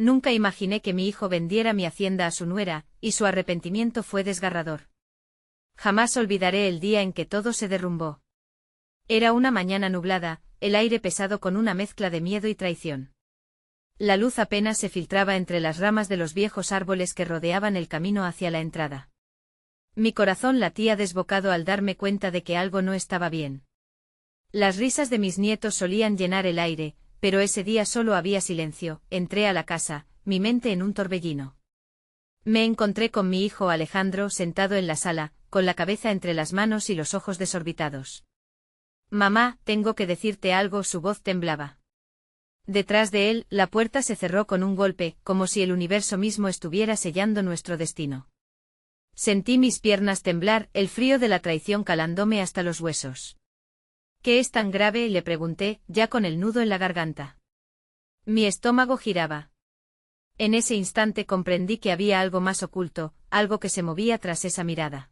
Nunca imaginé que mi hijo vendiera mi hacienda a su nuera, y su arrepentimiento fue desgarrador. Jamás olvidaré el día en que todo se derrumbó. Era una mañana nublada, el aire pesado con una mezcla de miedo y traición. La luz apenas se filtraba entre las ramas de los viejos árboles que rodeaban el camino hacia la entrada. Mi corazón latía desbocado al darme cuenta de que algo no estaba bien. Las risas de mis nietos solían llenar el aire, pero ese día solo había silencio. Entré a la casa, mi mente en un torbellino. Me encontré con mi hijo Alejandro sentado en la sala, con la cabeza entre las manos y los ojos desorbitados. Mamá, tengo que decirte algo, su voz temblaba. Detrás de él, la puerta se cerró con un golpe, como si el universo mismo estuviera sellando nuestro destino. Sentí mis piernas temblar, el frío de la traición calándome hasta los huesos. ¿Qué es tan grave?, le pregunté, ya con el nudo en la garganta. Mi estómago giraba. En ese instante comprendí que había algo más oculto, algo que se movía tras esa mirada.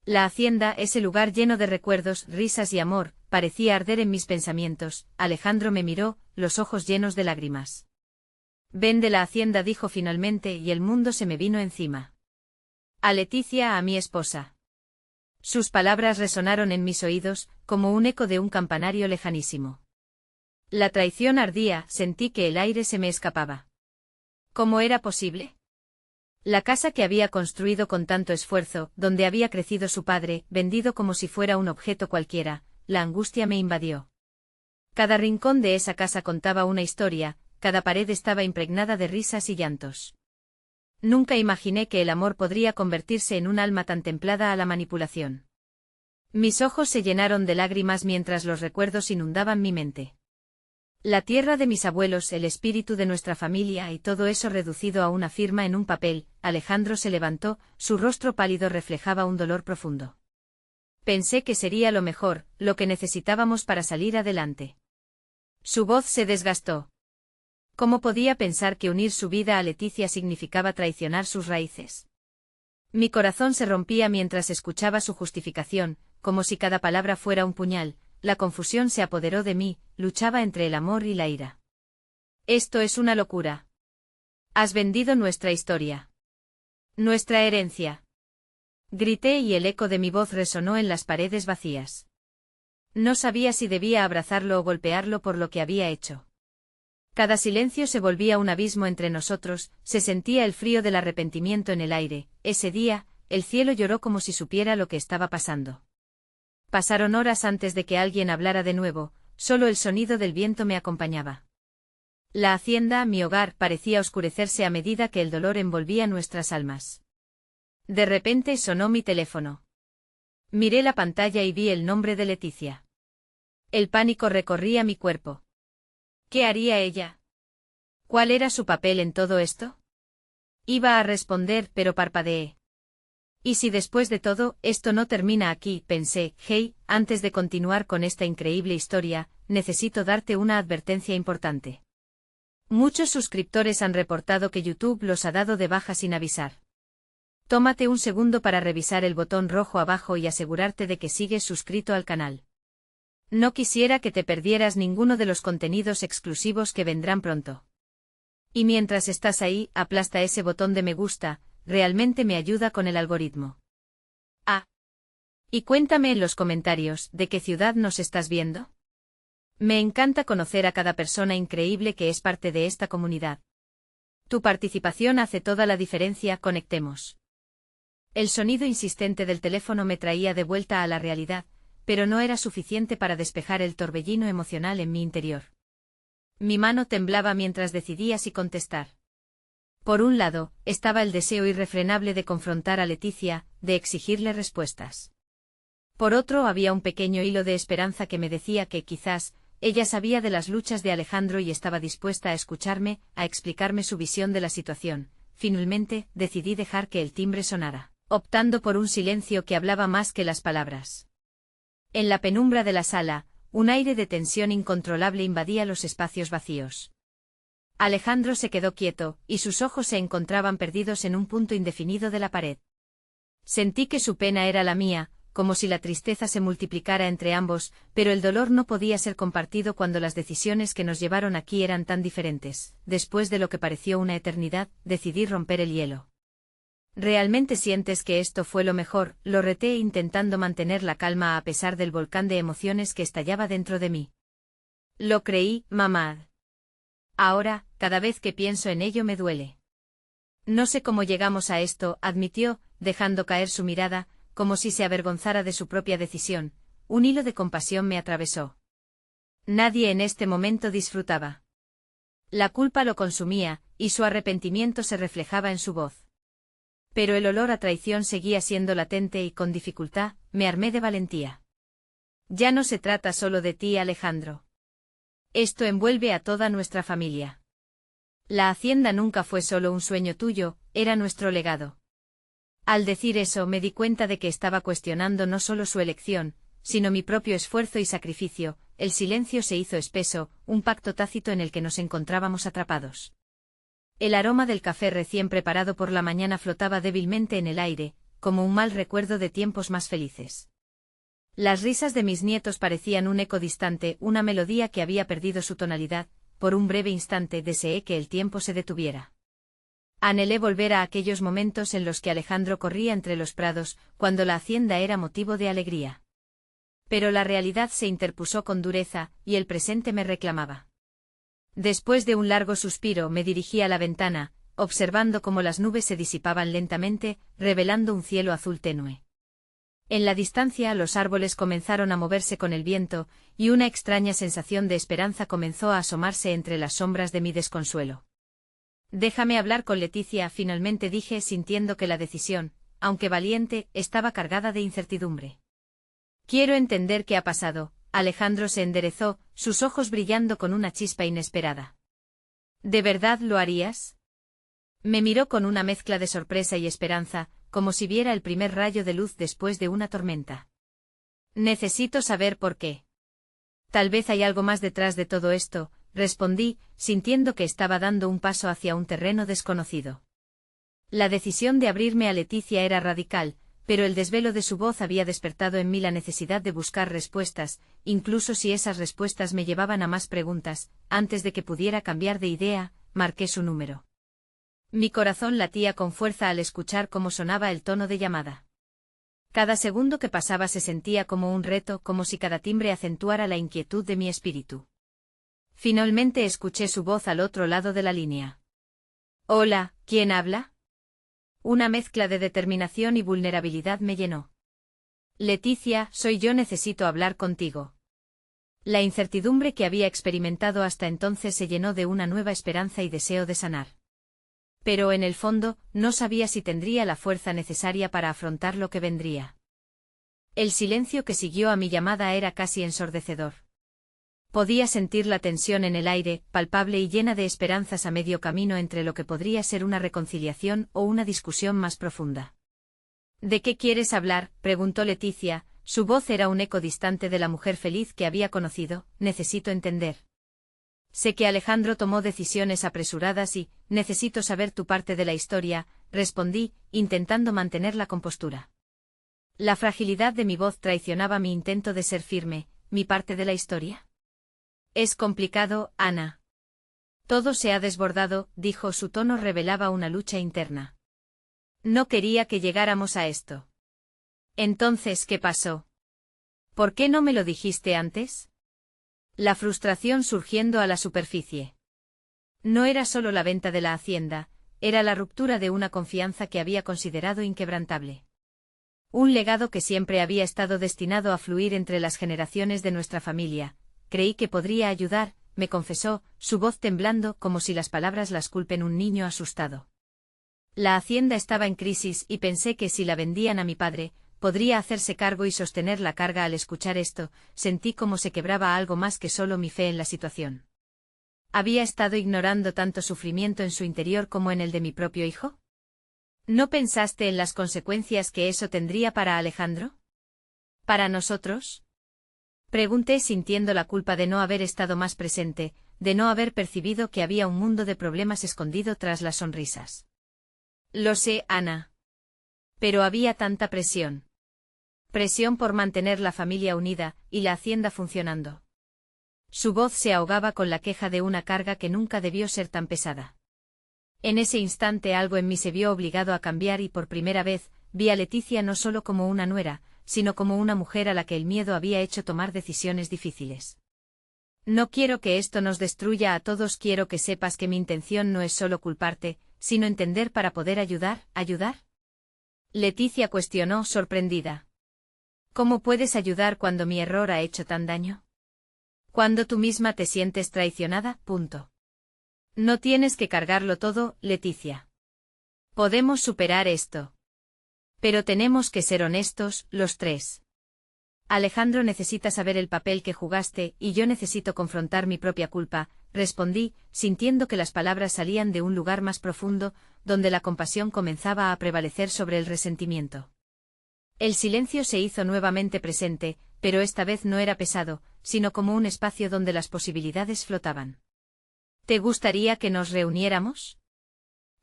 La hacienda, ese lugar lleno de recuerdos, risas y amor, parecía arder en mis pensamientos. Alejandro me miró, los ojos llenos de lágrimas. Vende la hacienda, dijo finalmente, y el mundo se me vino encima. A Leticia, a mi esposa. Sus palabras resonaron en mis oídos, como un eco de un campanario lejanísimo. La traición ardía, sentí que el aire se me escapaba. ¿Cómo era posible? La casa que había construido con tanto esfuerzo, donde había crecido su padre, vendido como si fuera un objeto cualquiera, la angustia me invadió. Cada rincón de esa casa contaba una historia, cada pared estaba impregnada de risas y llantos. Nunca imaginé que el amor podría convertirse en un alma tan templada a la manipulación. Mis ojos se llenaron de lágrimas mientras los recuerdos inundaban mi mente. La tierra de mis abuelos, el espíritu de nuestra familia y todo eso reducido a una firma en un papel. Alejandro se levantó, su rostro pálido reflejaba un dolor profundo. Pensé que sería lo mejor, lo que necesitábamos para salir adelante. Su voz se desgastó. ¿Cómo podía pensar que unir su vida a Leticia significaba traicionar sus raíces? Mi corazón se rompía mientras escuchaba su justificación, como si cada palabra fuera un puñal. La confusión se apoderó de mí, luchaba entre el amor y la ira. Esto es una locura. Has vendido nuestra historia. Nuestra herencia. Grité y el eco de mi voz resonó en las paredes vacías. No sabía si debía abrazarlo o golpearlo por lo que había hecho. Cada silencio se volvía un abismo entre nosotros, se sentía el frío del arrepentimiento en el aire. Ese día, el cielo lloró como si supiera lo que estaba pasando. Pasaron horas antes de que alguien hablara de nuevo, solo el sonido del viento me acompañaba. La hacienda, mi hogar, parecía oscurecerse a medida que el dolor envolvía nuestras almas. De repente sonó mi teléfono. Miré la pantalla y vi el nombre de Leticia. El pánico recorría mi cuerpo. ¿Qué haría ella? ¿Cuál era su papel en todo esto? Iba a responder, pero parpadeé. ¿Y si después de todo, esto no termina aquí?, pensé. Hey, antes de continuar con esta increíble historia, necesito darte una advertencia importante. Muchos suscriptores han reportado que YouTube los ha dado de baja sin avisar. Tómate un segundo para revisar el botón rojo abajo y asegurarte de que sigues suscrito al canal. No quisiera que te perdieras ninguno de los contenidos exclusivos que vendrán pronto. Y mientras estás ahí, aplasta ese botón de me gusta, realmente me ayuda con el algoritmo. Y cuéntame en los comentarios, ¿de qué ciudad nos estás viendo? Me encanta conocer a cada persona increíble que es parte de esta comunidad. Tu participación hace toda la diferencia, conectemos. El sonido insistente del teléfono me traía de vuelta a la realidad, pero no era suficiente para despejar el torbellino emocional en mi interior. Mi mano temblaba mientras decidía si contestar. Por un lado, estaba el deseo irrefrenable de confrontar a Leticia, de exigirle respuestas. Por otro, había un pequeño hilo de esperanza que me decía que quizás, ella sabía de las luchas de Alejandro y estaba dispuesta a escucharme, a explicarme su visión de la situación. Finalmente, decidí dejar que el timbre sonara, optando por un silencio que hablaba más que las palabras. En la penumbra de la sala, un aire de tensión incontrolable invadía los espacios vacíos. Alejandro se quedó quieto, y sus ojos se encontraban perdidos en un punto indefinido de la pared. Sentí que su pena era la mía, como si la tristeza se multiplicara entre ambos, pero el dolor no podía ser compartido cuando las decisiones que nos llevaron aquí eran tan diferentes. Después de lo que pareció una eternidad, decidí romper el hielo. ¿Realmente sientes que esto fue lo mejor?, lo reté intentando mantener la calma a pesar del volcán de emociones que estallaba dentro de mí. Lo creí, mamá. Ahora, cada vez que pienso en ello me duele. No sé cómo llegamos a esto, admitió, dejando caer su mirada, como si se avergonzara de su propia decisión. Un hilo de compasión me atravesó. Nadie en este momento disfrutaba. La culpa lo consumía, y su arrepentimiento se reflejaba en su voz. Pero el olor a traición seguía siendo latente y con dificultad, me armé de valentía. Ya no se trata solo de ti, Alejandro. Esto envuelve a toda nuestra familia. La hacienda nunca fue solo un sueño tuyo, era nuestro legado. Al decir eso me di cuenta de que estaba cuestionando no solo su elección, sino mi propio esfuerzo y sacrificio. El silencio se hizo espeso, un pacto tácito en el que nos encontrábamos atrapados. El aroma del café recién preparado por la mañana flotaba débilmente en el aire, como un mal recuerdo de tiempos más felices. Las risas de mis nietos parecían un eco distante, una melodía que había perdido su tonalidad. Por un breve instante deseé que el tiempo se detuviera. Anhelé volver a aquellos momentos en los que Alejandro corría entre los prados, cuando la hacienda era motivo de alegría. Pero la realidad se interpuso con dureza, y el presente me reclamaba. Después de un largo suspiro me dirigí a la ventana, observando cómo las nubes se disipaban lentamente, revelando un cielo azul tenue. En la distancia los árboles comenzaron a moverse con el viento, y una extraña sensación de esperanza comenzó a asomarse entre las sombras de mi desconsuelo. Déjame hablar con Leticia, finalmente dije sintiendo que la decisión, aunque valiente, estaba cargada de incertidumbre. Quiero entender qué ha pasado. Alejandro se enderezó, sus ojos brillando con una chispa inesperada. ¿De verdad lo harías? Me miró con una mezcla de sorpresa y esperanza, como si viera el primer rayo de luz después de una tormenta. Necesito saber por qué. Tal vez hay algo más detrás de todo esto, respondí, sintiendo que estaba dando un paso hacia un terreno desconocido. La decisión de abrirme a Leticia era radical, pero el desvelo de su voz había despertado en mí la necesidad de buscar respuestas, incluso si esas respuestas me llevaban a más preguntas. Antes de que pudiera cambiar de idea, marqué su número. Mi corazón latía con fuerza al escuchar cómo sonaba el tono de llamada. Cada segundo que pasaba se sentía como un reto, como si cada timbre acentuara la inquietud de mi espíritu. Finalmente escuché su voz al otro lado de la línea. Hola, ¿quién habla? Una mezcla de determinación y vulnerabilidad me llenó. Leticia, soy yo, necesito hablar contigo. La incertidumbre que había experimentado hasta entonces se llenó de una nueva esperanza y deseo de sanar. Pero en el fondo, no sabía si tendría la fuerza necesaria para afrontar lo que vendría. El silencio que siguió a mi llamada era casi ensordecedor. Podía sentir la tensión en el aire, palpable y llena de esperanzas a medio camino entre lo que podría ser una reconciliación o una discusión más profunda. ¿De qué quieres hablar?, preguntó Leticia, su voz era un eco distante de la mujer feliz que había conocido. Necesito entender. Sé que Alejandro tomó decisiones apresuradas y, necesito saber tu parte de la historia, respondí, intentando mantener la compostura. La fragilidad de mi voz traicionaba mi intento de ser firme. ¿Mi parte de la historia? Es complicado, Ana. Todo se ha desbordado, dijo, su tono revelaba una lucha interna. No quería que llegáramos a esto. Entonces, ¿qué pasó? ¿Por qué no me lo dijiste antes? La frustración surgiendo a la superficie. No era solo la venta de la hacienda, era la ruptura de una confianza que había considerado inquebrantable. Un legado que siempre había estado destinado a fluir entre las generaciones de nuestra familia. Creí que podría ayudar, me confesó, su voz temblando como si las palabras las culpen un niño asustado. La hacienda estaba en crisis y pensé que si la vendían a mi padre, podría hacerse cargo y sostener la carga. Al escuchar esto, sentí como se quebraba algo más que solo mi fe en la situación. ¿Había estado ignorando tanto sufrimiento en su interior como en el de mi propio hijo? ¿No pensaste en las consecuencias que eso tendría para Alejandro? ¿Para nosotros? Pregunté sintiendo la culpa de no haber estado más presente, de no haber percibido que había un mundo de problemas escondido tras las sonrisas. Lo sé, Ana. Pero había tanta presión. Presión por mantener la familia unida y la hacienda funcionando. Su voz se ahogaba con la queja de una carga que nunca debió ser tan pesada. En ese instante algo en mí se vio obligado a cambiar y por primera vez, vi a Leticia no solo como una nuera, sino como una mujer a la que el miedo había hecho tomar decisiones difíciles. No quiero que esto nos destruya a todos, quiero que sepas que mi intención no es solo culparte, sino entender para poder ayudar. Leticia cuestionó sorprendida. ¿Cómo puedes ayudar cuando mi error ha hecho tan daño? Cuando tú misma te sientes traicionada. No tienes que cargarlo todo, Leticia. Podemos superar esto. Pero tenemos que ser honestos, los tres. Alejandro necesita saber el papel que jugaste y yo necesito confrontar mi propia culpa, respondí, sintiendo que las palabras salían de un lugar más profundo, donde la compasión comenzaba a prevalecer sobre el resentimiento. El silencio se hizo nuevamente presente, pero esta vez no era pesado, sino como un espacio donde las posibilidades flotaban. ¿Te gustaría que nos reuniéramos?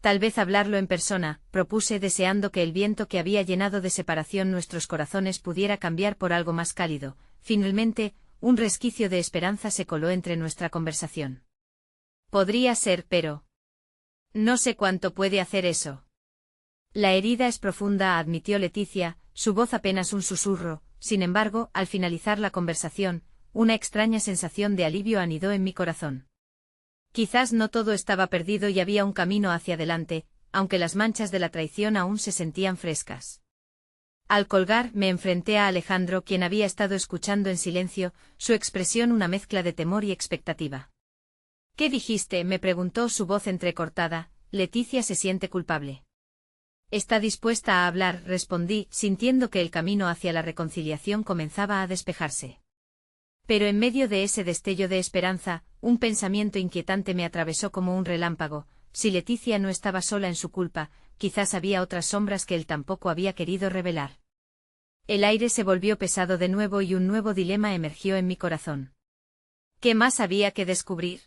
Tal vez hablarlo en persona, propuse deseando que el viento que había llenado de separación nuestros corazones pudiera cambiar por algo más cálido. Finalmente, un resquicio de esperanza se coló entre nuestra conversación. Podría ser, pero... no sé cuánto puede hacer eso. La herida es profunda, admitió Leticia, su voz apenas un susurro. Sin embargo, al finalizar la conversación, una extraña sensación de alivio anidó en mi corazón. Quizás no todo estaba perdido y había un camino hacia adelante, aunque las manchas de la traición aún se sentían frescas. Al colgar, me enfrenté a Alejandro, quien había estado escuchando en silencio, su expresión una mezcla de temor y expectativa. ¿Qué dijiste?, me preguntó, su voz entrecortada. Leticia se siente culpable. Está dispuesta a hablar, respondí, sintiendo que el camino hacia la reconciliación comenzaba a despejarse. Pero en medio de ese destello de esperanza, un pensamiento inquietante me atravesó como un relámpago. Si Leticia no estaba sola en su culpa, quizás había otras sombras que él tampoco había querido revelar. El aire se volvió pesado de nuevo y un nuevo dilema emergió en mi corazón. ¿Qué más había que descubrir?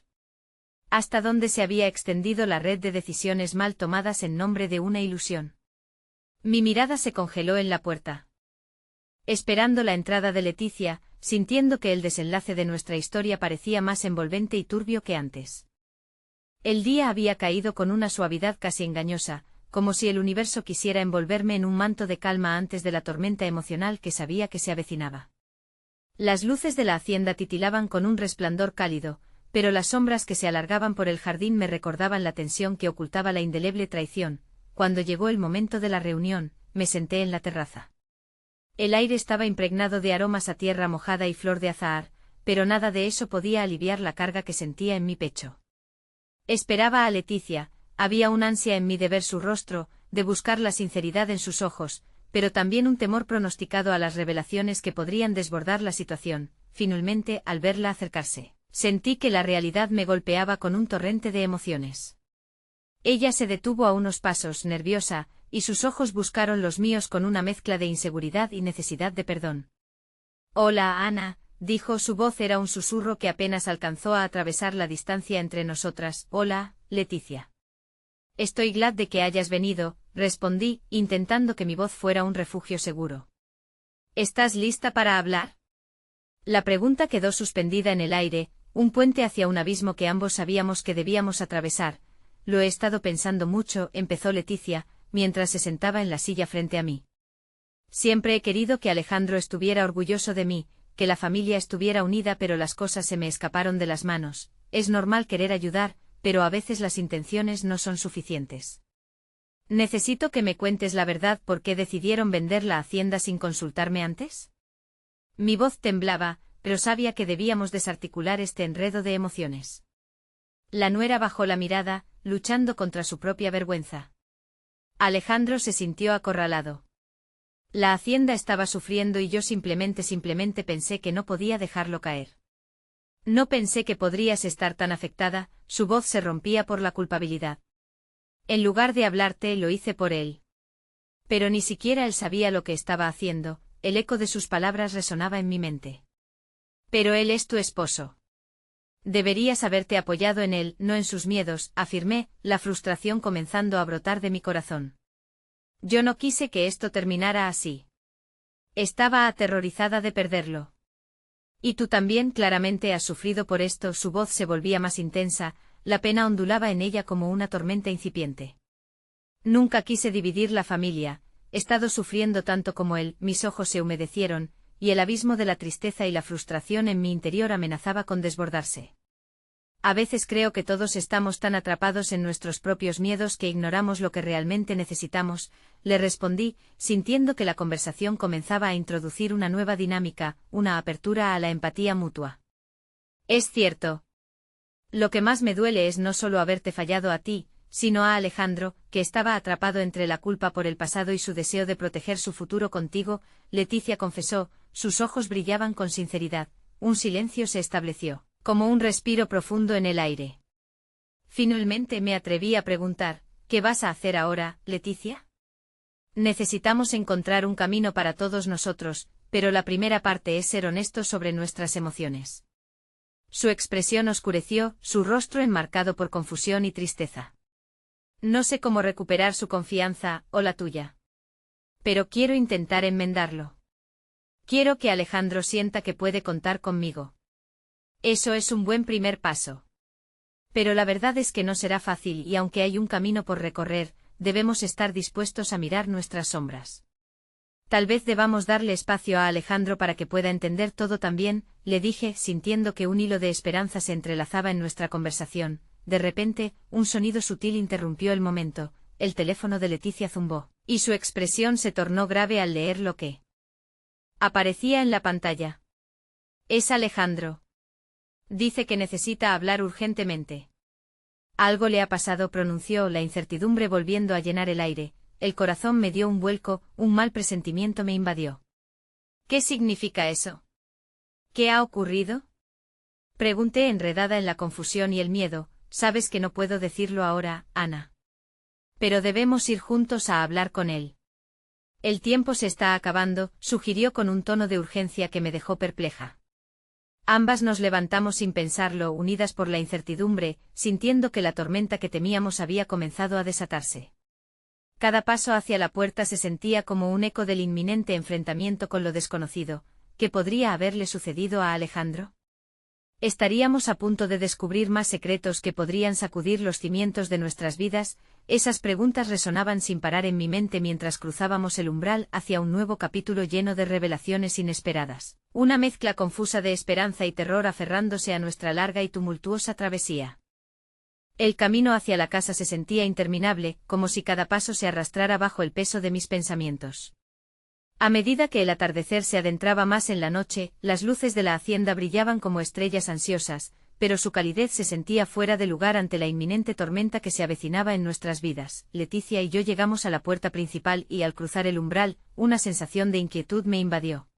¿Hasta dónde se había extendido la red de decisiones mal tomadas en nombre de una ilusión? Mi mirada se congeló en la puerta. Esperando la entrada de Leticia, sintiendo que el desenlace de nuestra historia parecía más envolvente y turbio que antes. El día había caído con una suavidad casi engañosa, como si el universo quisiera envolverme en un manto de calma antes de la tormenta emocional que sabía que se avecinaba. Las luces de la hacienda titilaban con un resplandor cálido, pero las sombras que se alargaban por el jardín me recordaban la tensión que ocultaba la indeleble traición. Cuando llegó el momento de la reunión, me senté en la terraza. El aire estaba impregnado de aromas a tierra mojada y flor de azahar, pero nada de eso podía aliviar la carga que sentía en mi pecho. Esperaba a Leticia, había un ansia en mí de ver su rostro, de buscar la sinceridad en sus ojos, pero también un temor pronosticado a las revelaciones que podrían desbordar la situación. Finalmente, al verla acercarse, sentí que la realidad me golpeaba con un torrente de emociones. Ella se detuvo a unos pasos, nerviosa, y sus ojos buscaron los míos con una mezcla de inseguridad y necesidad de perdón. «Hola, Ana», dijo, su voz era un susurro que apenas alcanzó a atravesar la distancia entre nosotras. «Hola, Leticia». «Estoy glad de que hayas venido», respondí, intentando que mi voz fuera un refugio seguro. «¿Estás lista para hablar?» La pregunta quedó suspendida en el aire, un puente hacia un abismo que ambos sabíamos que debíamos atravesar. «Lo he estado pensando mucho», empezó Leticia, mientras se sentaba en la silla frente a mí. «Siempre he querido que Alejandro estuviera orgulloso de mí, que la familia estuviera unida, pero las cosas se me escaparon de las manos. Es normal querer ayudar, pero a veces las intenciones no son suficientes. Necesito que me cuentes la verdad. ¿Por qué decidieron vender la hacienda sin consultarme antes?» Mi voz temblaba, pero sabía que debíamos desarticular este enredo de emociones. La nuera bajó la mirada, luchando contra su propia vergüenza. Alejandro se sintió acorralado. La hacienda estaba sufriendo y yo simplemente pensé que no podía dejarlo caer. No pensé que podrías estar tan afectada. Su voz se rompía por la culpabilidad. En lugar de hablarte, lo hice por él. Pero ni siquiera él sabía lo que estaba haciendo, el eco de sus palabras resonaba en mi mente. Pero él es tu esposo. Deberías haberte apoyado en él, no en sus miedos, afirmé, la frustración comenzando a brotar de mi corazón. Yo no quise que esto terminara así. Estaba aterrorizada de perderlo. Y tú también claramente has sufrido por esto. Su voz se volvía más intensa, la pena ondulaba en ella como una tormenta incipiente. Nunca quise dividir la familia, he estado sufriendo tanto como él. Mis ojos se humedecieron, y el abismo de la tristeza y la frustración en mi interior amenazaba con desbordarse. A veces creo que todos estamos tan atrapados en nuestros propios miedos que ignoramos lo que realmente necesitamos, le respondí, sintiendo que la conversación comenzaba a introducir una nueva dinámica, una apertura a la empatía mutua. Es cierto. Lo que más me duele es no solo haberte fallado a ti, sino a Alejandro, que estaba atrapado entre la culpa por el pasado y su deseo de proteger su futuro contigo. Leticia confesó, sus ojos brillaban con sinceridad. Un silencio se estableció, como un respiro profundo en el aire. Finalmente me atreví a preguntar, ¿qué vas a hacer ahora, Leticia? Necesitamos encontrar un camino para todos nosotros, pero la primera parte es ser honestos sobre nuestras emociones. Su expresión oscureció, su rostro enmarcado por confusión y tristeza. No sé cómo recuperar su confianza, o la tuya. Pero quiero intentar enmendarlo. Quiero que Alejandro sienta que puede contar conmigo. Eso es un buen primer paso. Pero la verdad es que no será fácil y aunque hay un camino por recorrer, debemos estar dispuestos a mirar nuestras sombras. Tal vez debamos darle espacio a Alejandro para que pueda entender todo también, le dije, sintiendo que un hilo de esperanza se entrelazaba en nuestra conversación. De repente, un sonido sutil interrumpió el momento, el teléfono de Leticia zumbó, y su expresión se tornó grave al leer lo que aparecía en la pantalla. Es Alejandro. Dice que necesita hablar urgentemente. Algo le ha pasado, pronunció, la incertidumbre volviendo a llenar el aire. El corazón me dio un vuelco, un mal presentimiento me invadió. ¿Qué significa eso? ¿Qué ha ocurrido? Pregunté enredada en la confusión y el miedo. Sabes que no puedo decirlo ahora, Ana. Pero debemos ir juntos a hablar con él. El tiempo se está acabando, sugirió con un tono de urgencia que me dejó perpleja. Ambas nos levantamos sin pensarlo, unidas por la incertidumbre, sintiendo que la tormenta que temíamos había comenzado a desatarse. Cada paso hacia la puerta se sentía como un eco del inminente enfrentamiento con lo desconocido. ¿Qué podría haberle sucedido a Alejandro? ¿Estaríamos a punto de descubrir más secretos que podrían sacudir los cimientos de nuestras vidas? Esas preguntas resonaban sin parar en mi mente mientras cruzábamos el umbral hacia un nuevo capítulo lleno de revelaciones inesperadas. Una mezcla confusa de esperanza y terror aferrándose a nuestra larga y tumultuosa travesía. El camino hacia la casa se sentía interminable, como si cada paso se arrastrara bajo el peso de mis pensamientos. A medida que el atardecer se adentraba más en la noche, las luces de la hacienda brillaban como estrellas ansiosas, pero su calidez se sentía fuera de lugar ante la inminente tormenta que se avecinaba en nuestras vidas. Leticia y yo llegamos a la puerta principal y al cruzar el umbral, una sensación de inquietud me invadió.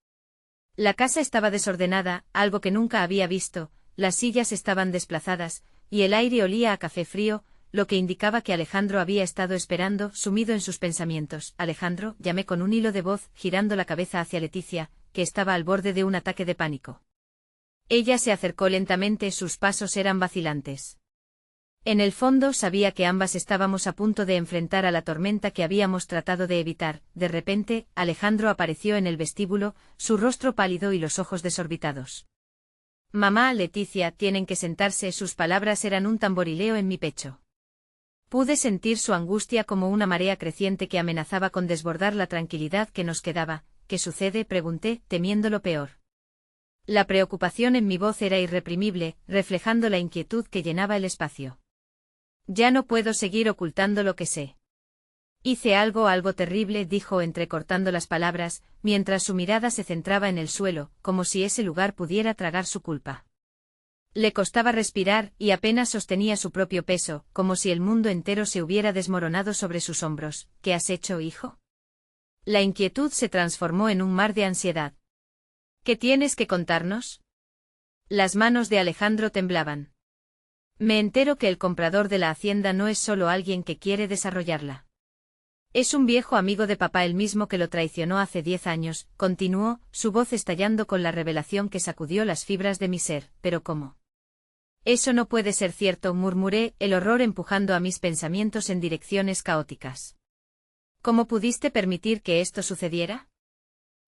La casa estaba desordenada, algo que nunca había visto, las sillas estaban desplazadas, y el aire olía a café frío, lo que indicaba que Alejandro había estado esperando, sumido en sus pensamientos. Alejandro, llamé con un hilo de voz, girando la cabeza hacia Leticia, que estaba al borde de un ataque de pánico. Ella se acercó lentamente, sus pasos eran vacilantes. En el fondo sabía que ambas estábamos a punto de enfrentar a la tormenta que habíamos tratado de evitar. De repente, Alejandro apareció en el vestíbulo, su rostro pálido y los ojos desorbitados. Mamá, Leticia, tienen que sentarse. Sus palabras eran un tamborileo en mi pecho. Pude sentir su angustia como una marea creciente que amenazaba con desbordar la tranquilidad que nos quedaba. ¿Qué sucede?, pregunté, temiendo lo peor. La preocupación en mi voz era irreprimible, reflejando la inquietud que llenaba el espacio. Ya no puedo seguir ocultando lo que sé. Hice algo terrible, dijo entrecortando las palabras, mientras su mirada se centraba en el suelo, como si ese lugar pudiera tragar su culpa. Le costaba respirar, y apenas sostenía su propio peso, como si el mundo entero se hubiera desmoronado sobre sus hombros. ¿Qué has hecho, hijo? La inquietud se transformó en un mar de ansiedad. ¿Qué tienes que contarnos? Las manos de Alejandro temblaban. Me entero que el comprador de la hacienda no es solo alguien que quiere desarrollarla. Es un viejo amigo de papá, el mismo que lo traicionó hace 10 años, continuó, su voz estallando con la revelación que sacudió las fibras de mi ser. ¿Pero cómo? Eso no puede ser cierto, murmuré, el horror empujando a mis pensamientos en direcciones caóticas. ¿Cómo pudiste permitir que esto sucediera?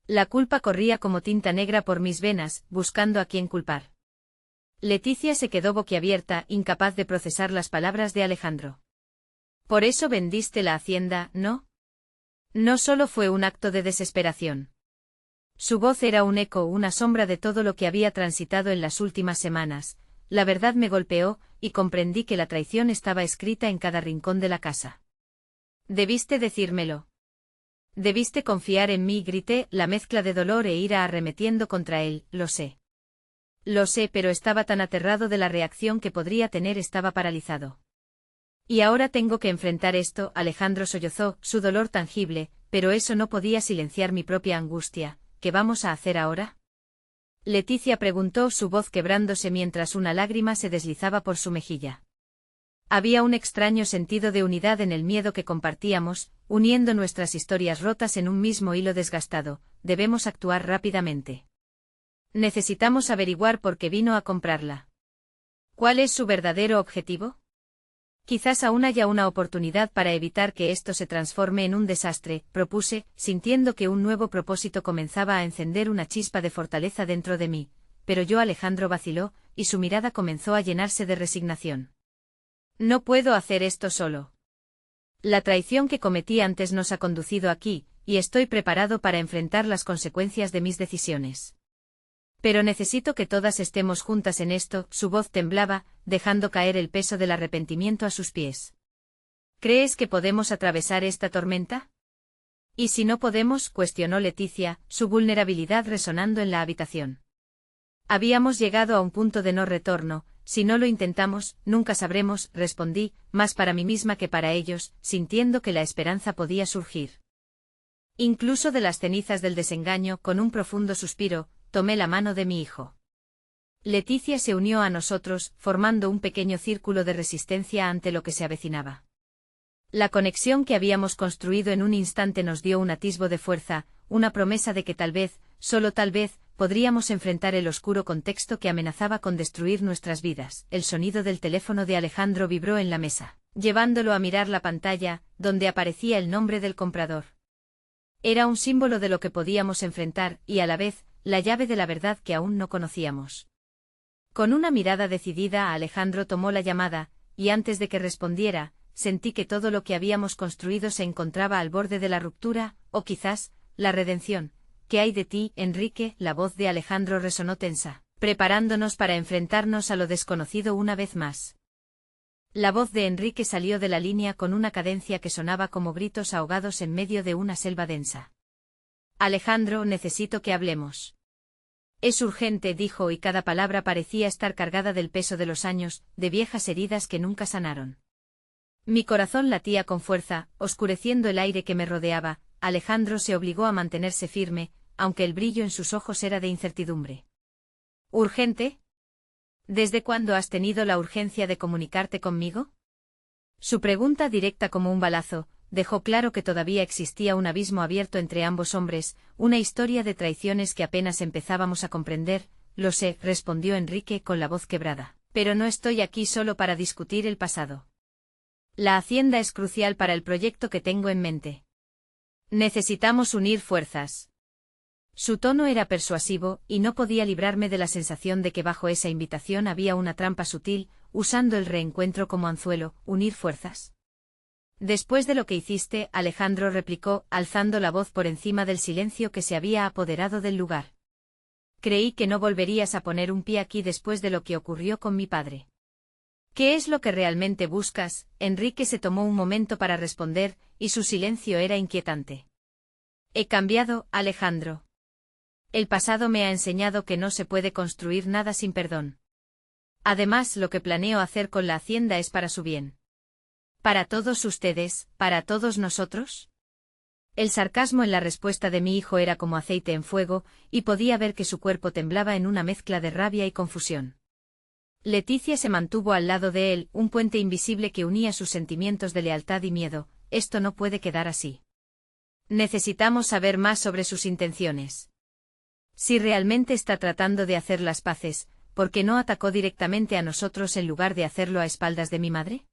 La culpa corría como tinta negra por mis venas, buscando a quién culpar. Leticia se quedó boquiabierta, incapaz de procesar las palabras de Alejandro. Por eso vendiste la hacienda, ¿no? No solo fue un acto de desesperación. Su voz era un eco, una sombra de todo lo que había transitado en las últimas semanas. La verdad me golpeó, y comprendí que la traición estaba escrita en cada rincón de la casa. Debiste decírmelo. Debiste confiar en mí, grité, la mezcla de dolor e ira arremetiendo contra él, lo sé. Lo sé, pero estaba tan aterrado de la reacción que podría tener, estaba paralizado. Y ahora tengo que enfrentar esto, Alejandro sollozó, su dolor tangible, pero eso no podía silenciar mi propia angustia. ¿Qué vamos a hacer ahora? Leticia preguntó, su voz quebrándose mientras una lágrima se deslizaba por su mejilla. Había un extraño sentido de unidad en el miedo que compartíamos, uniendo nuestras historias rotas en un mismo hilo desgastado. Debemos actuar rápidamente. Necesitamos averiguar por qué vino a comprarla. ¿Cuál es su verdadero objetivo? Quizás aún haya una oportunidad para evitar que esto se transforme en un desastre, propuse, sintiendo que un nuevo propósito comenzaba a encender una chispa de fortaleza dentro de mí, pero Alejandro vaciló, y su mirada comenzó a llenarse de resignación. No puedo hacer esto solo. La traición que cometí antes nos ha conducido aquí, y estoy preparado para enfrentar las consecuencias de mis decisiones. Pero necesito que todas estemos juntas en esto, su voz temblaba, dejando caer el peso del arrepentimiento a sus pies. ¿Crees que podemos atravesar esta tormenta? ¿Y si no podemos?, cuestionó Leticia, su vulnerabilidad resonando en la habitación. Habíamos llegado a un punto de no retorno, si no lo intentamos, nunca sabremos, respondí, más para mí misma que para ellos, sintiendo que la esperanza podía surgir. Incluso de las cenizas del desengaño, con un profundo suspiro, tomé la mano de mi hijo. Leticia se unió a nosotros, formando un pequeño círculo de resistencia ante lo que se avecinaba. La conexión que habíamos construido en un instante nos dio un atisbo de fuerza, una promesa de que tal vez, solo tal vez, podríamos enfrentar el oscuro contexto que amenazaba con destruir nuestras vidas. El sonido del teléfono de Alejandro vibró en la mesa, llevándolo a mirar la pantalla, donde aparecía el nombre del comprador. Era un símbolo de lo que podíamos enfrentar, y a la vez, la llave de la verdad que aún no conocíamos. Con una mirada decidida, Alejandro tomó la llamada, y antes de que respondiera, sentí que todo lo que habíamos construido se encontraba al borde de la ruptura, o quizás, la redención. ¿Qué hay de ti, Enrique? La voz de Alejandro resonó tensa, preparándonos para enfrentarnos a lo desconocido una vez más. La voz de Enrique salió de la línea con una cadencia que sonaba como gritos ahogados en medio de una selva densa. Alejandro, necesito que hablemos. Es urgente, dijo, y cada palabra parecía estar cargada del peso de los años, de viejas heridas que nunca sanaron. Mi corazón latía con fuerza, oscureciendo el aire que me rodeaba. Alejandro se obligó a mantenerse firme, aunque el brillo en sus ojos era de incertidumbre. ¿Urgente? ¿Desde cuándo has tenido la urgencia de comunicarte conmigo? Su pregunta, directa como un balazo, dejó claro que todavía existía un abismo abierto entre ambos hombres, una historia de traiciones que apenas empezábamos a comprender. Lo sé, respondió Enrique con la voz quebrada, pero no estoy aquí solo para discutir el pasado. La hacienda es crucial para el proyecto que tengo en mente. Necesitamos unir fuerzas. Su tono era persuasivo, y no podía librarme de la sensación de que bajo esa invitación había una trampa sutil, usando el reencuentro como anzuelo. ¿Unir fuerzas? Después de lo que hiciste, Alejandro replicó, alzando la voz por encima del silencio que se había apoderado del lugar. Creí que no volverías a poner un pie aquí después de lo que ocurrió con mi padre. ¿Qué es lo que realmente buscas? Enrique se tomó un momento para responder, y su silencio era inquietante. He cambiado, Alejandro. El pasado me ha enseñado que no se puede construir nada sin perdón. Además, lo que planeo hacer con la hacienda es para su bien. ¿Para todos ustedes, para todos nosotros? El sarcasmo en la respuesta de mi hijo era como aceite en fuego, y podía ver que su cuerpo temblaba en una mezcla de rabia y confusión. Leticia se mantuvo al lado de él, un puente invisible que unía sus sentimientos de lealtad y miedo. Esto no puede quedar así. Necesitamos saber más sobre sus intenciones. Si realmente está tratando de hacer las paces, ¿por qué no atacó directamente a nosotros en lugar de hacerlo a espaldas de mi madre?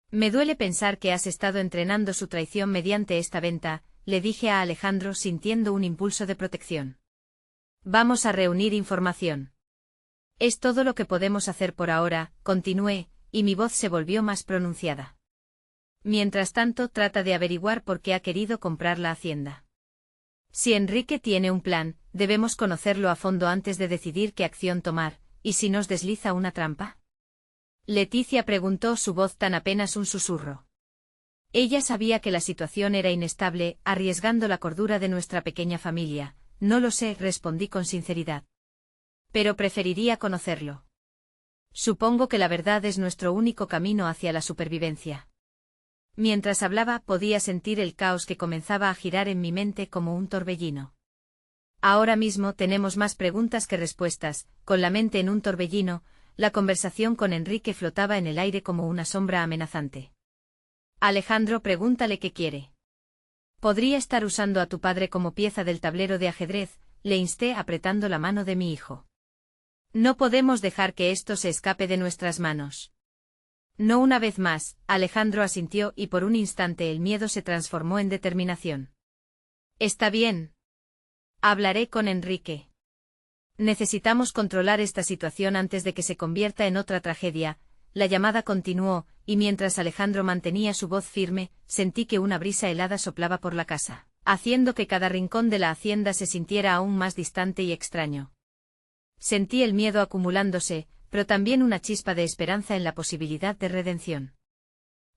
Me duele pensar que has estado entrenando su traición mediante esta venta. le dije a Alejandro sintiendo un impulso de protección. Vamos a reunir información. Es todo lo que podemos hacer por ahora, continué, y mi voz se volvió más pronunciada. Mientras tanto, trata de averiguar por qué ha querido comprar la hacienda. Si Enrique tiene un plan, debemos conocerlo a fondo antes de decidir qué acción tomar, ¿y si nos desliza una trampa? Leticia preguntó, su voz tan apenas un susurro. Ella sabía que la situación era inestable, arriesgando la cordura de nuestra pequeña familia. No lo sé, respondí con sinceridad. Pero preferiría conocerlo. Supongo que la verdad es nuestro único camino hacia la supervivencia. Mientras hablaba, podía sentir el caos que comenzaba a girar en mi mente como un torbellino. Ahora mismo tenemos más preguntas que respuestas. Con la mente en un torbellino, la conversación con Enrique flotaba en el aire como una sombra amenazante. Alejandro, pregúntale qué quiere. Podría estar usando a tu padre como pieza del tablero de ajedrez, le insté apretando la mano de mi hijo. No podemos dejar que esto se escape de nuestras manos. No una vez más, Alejandro asintió y por un instante el miedo se transformó en determinación. Está bien. Hablaré con Enrique. Necesitamos controlar esta situación antes de que se convierta en otra tragedia. La llamada continuó, y mientras Alejandro mantenía su voz firme, sentí que una brisa helada soplaba por la casa, haciendo que cada rincón de la hacienda se sintiera aún más distante y extraño. Sentí el miedo acumulándose, pero también una chispa de esperanza en la posibilidad de redención.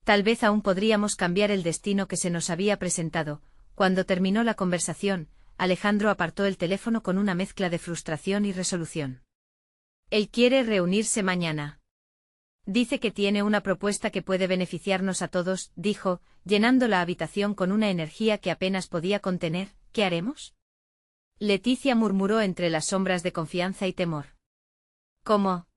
Tal vez aún podríamos cambiar el destino que se nos había presentado. Cuando terminó la conversación, Alejandro apartó el teléfono con una mezcla de frustración y resolución. Él quiere reunirse mañana. Dice que tiene una propuesta que puede beneficiarnos a todos, dijo, llenando la habitación con una energía que apenas podía contener. ¿Qué haremos? Leticia murmuró entre las sombras de confianza y temor. ¿Cómo?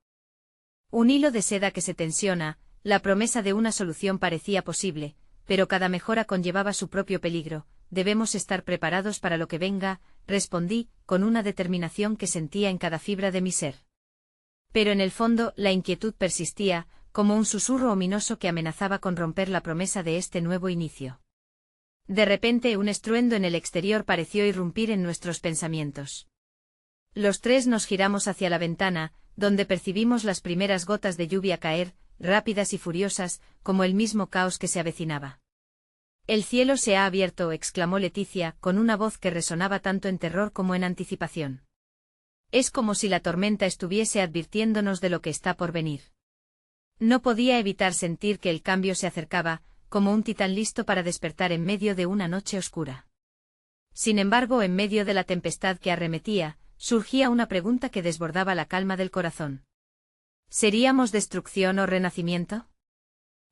Un hilo de seda que se tensiona, la promesa de una solución parecía posible, pero cada mejora conllevaba su propio peligro. Debemos estar preparados para lo que venga, respondí, con una determinación que sentía en cada fibra de mi ser. Pero en el fondo, la inquietud persistía, como un susurro ominoso que amenazaba con romper la promesa de este nuevo inicio. De repente, un estruendo en el exterior pareció irrumpir en nuestros pensamientos. Los tres nos giramos hacia la ventana, donde percibimos las primeras gotas de lluvia caer, rápidas y furiosas, como el mismo caos que se avecinaba. El cielo se ha abierto, exclamó Leticia, con una voz que resonaba tanto en terror como en anticipación. Es como si la tormenta estuviese advirtiéndonos de lo que está por venir. No podía evitar sentir que el cambio se acercaba, como un titán listo para despertar en medio de una noche oscura. Sin embargo, en medio de la tempestad que arremetía, surgía una pregunta que desbordaba la calma del corazón. ¿Seríamos destrucción o renacimiento?